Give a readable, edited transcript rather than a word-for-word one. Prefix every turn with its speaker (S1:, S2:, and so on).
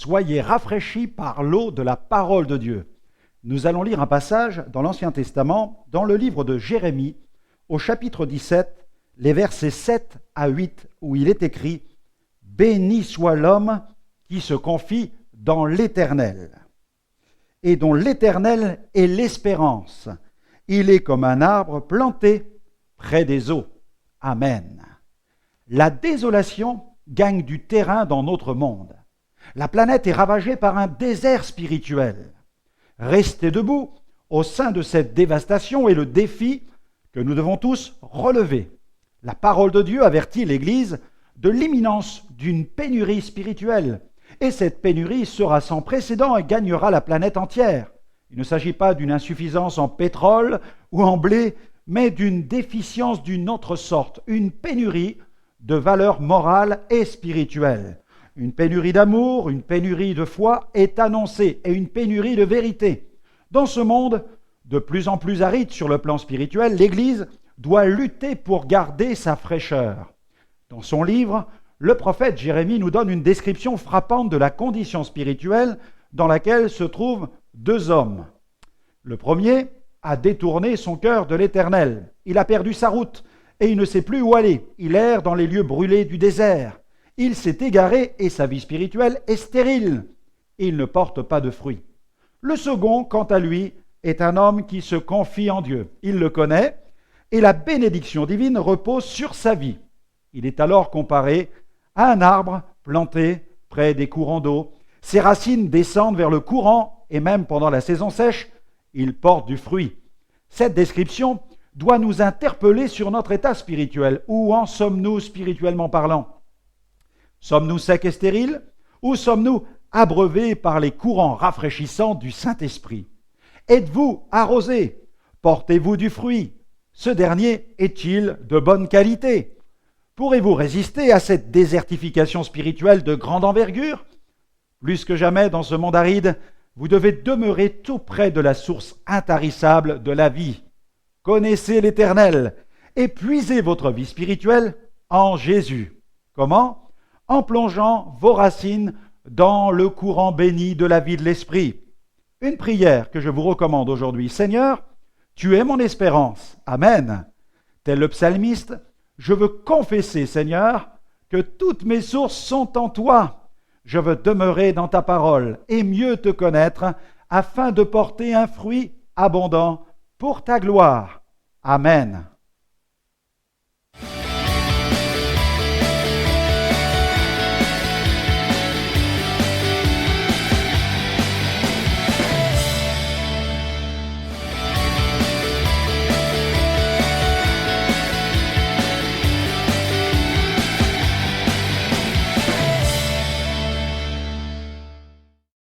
S1: soyez rafraîchis par l'eau de la parole de Dieu. Nous allons lire un passage dans l'Ancien Testament, dans le livre de Jérémie, au chapitre 17, les versets 7 à 8, où il est écrit « Béni soit l'homme qui se confie dans l'Éternel, et dont l'Éternel est l'espérance. Il est comme un arbre planté près des eaux. » Amen. La désolation gagne du terrain dans notre monde. La planète est ravagée par un désert spirituel. Rester debout au sein de cette dévastation est le défi que nous devons tous relever. La parole de Dieu avertit l'Église de l'imminence d'une pénurie spirituelle. Et cette pénurie sera sans précédent et gagnera la planète entière. Il ne s'agit pas d'une insuffisance en pétrole ou en blé, mais d'une déficience d'une autre sorte, une pénurie de valeurs morales et spirituelles. Une pénurie d'amour, une pénurie de foi est annoncée et une pénurie de vérité. Dans ce monde de plus en plus aride sur le plan spirituel, l'Église doit lutter pour garder sa fraîcheur. Dans son livre, le prophète Jérémie nous donne une description frappante de la condition spirituelle dans laquelle se trouvent deux hommes. Le premier a détourné son cœur de l'Éternel. Il a perdu sa route et il ne sait plus où aller. Il erre dans les lieux brûlés du désert. Il s'est égaré et sa vie spirituelle est stérile. Il ne porte pas de fruits. Le second, quant à lui, est un homme qui se confie en Dieu. Il le connaît et la bénédiction divine repose sur sa vie. Il est alors comparé à un arbre planté près des courants d'eau. Ses racines descendent vers le courant et même pendant la saison sèche, il porte du fruit. Cette description doit nous interpeller sur notre état spirituel. Où en sommes-nous spirituellement parlant? Sommes-nous secs et stériles ou sommes-nous abreuvés par les courants rafraîchissants du Saint-Esprit? Êtes-vous arrosés? Portez-vous du fruit? Ce dernier est-il de bonne qualité? Pourrez-vous résister à cette désertification spirituelle de grande envergure? Plus que jamais dans ce monde aride, vous devez demeurer tout près de la source intarissable de la vie. Connaissez l'Éternel et puisez votre vie spirituelle en Jésus. Comment? En plongeant vos racines dans le courant béni de la vie de l'Esprit. Une prière que je vous recommande aujourd'hui. Seigneur, tu es mon espérance. Amen. Tel le psalmiste, je veux confesser, Seigneur, que toutes mes sources sont en toi. Je veux demeurer dans ta parole et mieux te connaître afin de porter un fruit abondant pour ta gloire. Amen.